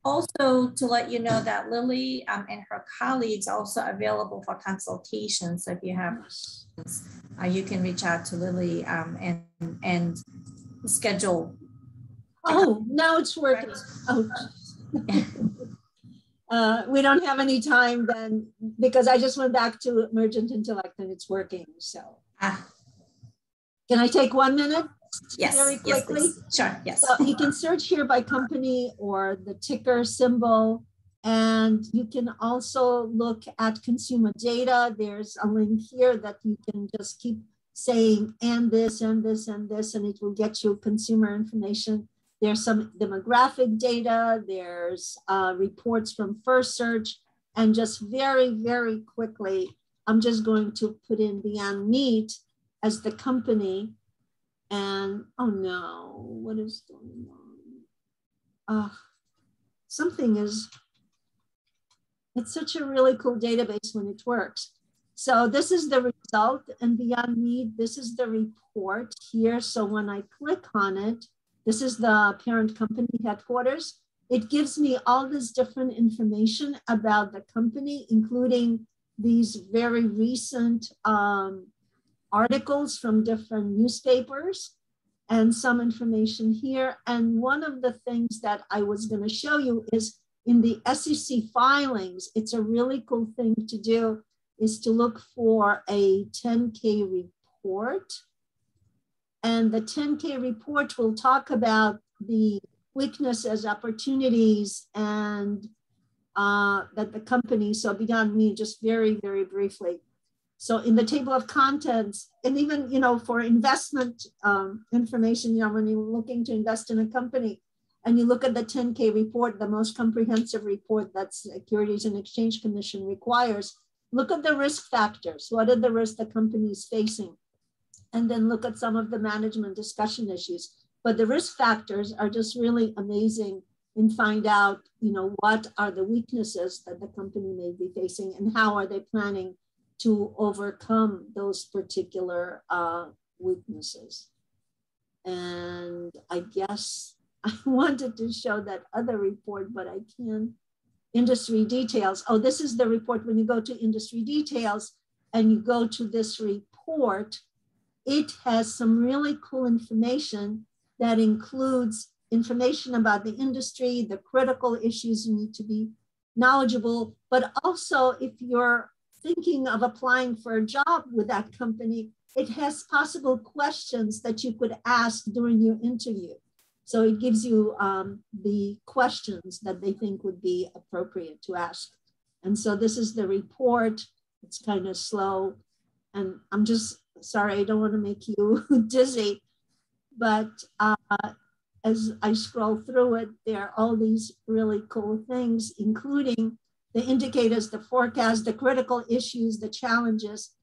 also to let you know that Lily and her colleagues are also available for consultations. So if you have questions, you can reach out to Lily and schedule. Oh, now it's working. Oh. We don't have any time then, because I just went back to Mergent Intellect and it's working. So can I take 1 minute? Yes, very quickly. Yes, sure, yes. So you can search here by company or the ticker symbol, and you can also look at consumer data. There's a link here that you can just keep saying and this and this and this, and it will get you consumer information. There's some demographic data. There's reports from First Search, and just very, very quickly, I'm just going to put in Beyond Meat as the company. And oh no, what is going on? Something is, it's such a really cool database when it works. So this is the result, and Beyond Meat, this is the report here. So when I click on it, this is the parent company headquarters. It gives me all this different information about the company, including these very recent articles from different newspapers and some information here. And one of the things that I was going to show you is in the SEC filings, it's a really cool thing to do, is to look for a 10K report. And the 10K report will talk about the weaknesses, opportunities, and that the company, so Beyond Meat, just very, very briefly. So in the table of contents, and even, for investment information, when you're looking to invest in a company and you look at the 10K report, the most comprehensive report that Securities and Exchange Commission requires, look at the risk factors. What are the risks the company is facing? And then look at some of the management discussion issues. But the risk factors are just really amazing, and find out, what are the weaknesses that the company may be facing and how are they planning to overcome those particular weaknesses. And I guess I wanted to show that other report, but I can't. Industry details. Oh, this is the report. When you go to industry details and you go to this report, it has some really cool information that includes information about the industry, the critical issues you need to be knowledgeable, but also if you're thinking of applying for a job with that company, it has possible questions that you could ask during your interview. So it gives you the questions that they think would be appropriate to ask. And so this is the report. It's kind of slow. And I'm just sorry, I don't want to make you dizzy, but as I scroll through it, there are all these really cool things, including the indicators, the forecast, the critical issues, the challenges,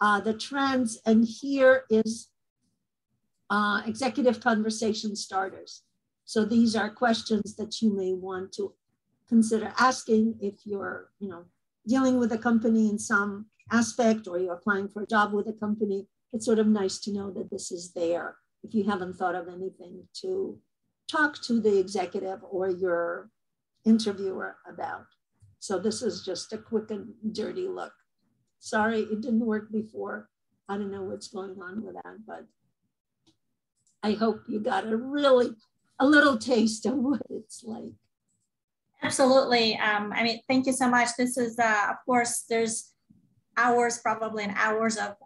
the trends, and here is executive conversation starters. So these are questions that you may want to consider asking if you're, dealing with a company in some aspect, or you're applying for a job with a company. It's sort of nice to know that this is there if you haven't thought of anything to talk to the executive or your interviewer about. So this is just a quick and dirty look. Sorry, it didn't work before. I don't know what's going on with that, but I hope you got a little taste of what it's like. Absolutely. Thank you so much. This is, of course, there's hours, probably and hours of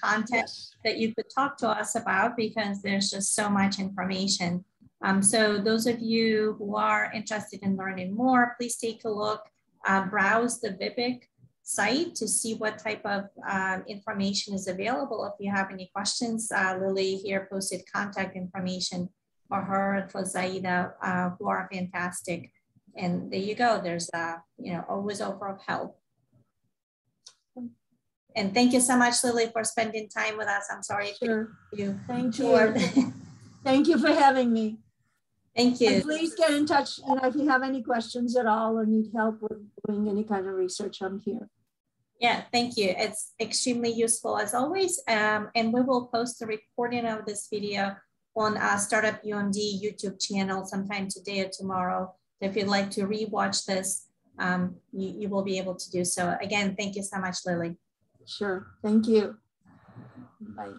content that you could talk to us about, because there's just so much information. So those of you who are interested in learning more, please take a look, browse the BIBIC site to see what type of information is available. If you have any questions, Lily here posted contact information for her and for Zaida, who are fantastic. And there you go. There's always offer of help. And thank you so much, Lily, for spending time with us. I'm sorry. Sure. Thank you. Thank you for having me. Thank you. And please get in touch. If you have any questions at all or need help with doing any kind of research, I'm here. Yeah, thank you. It's extremely useful as always. And we will post the recording of this video on Startup UMD YouTube channel sometime today or tomorrow. If you'd like to rewatch this, you will be able to do so. Again, thank you so much, Lily. Sure, thank you. Bye.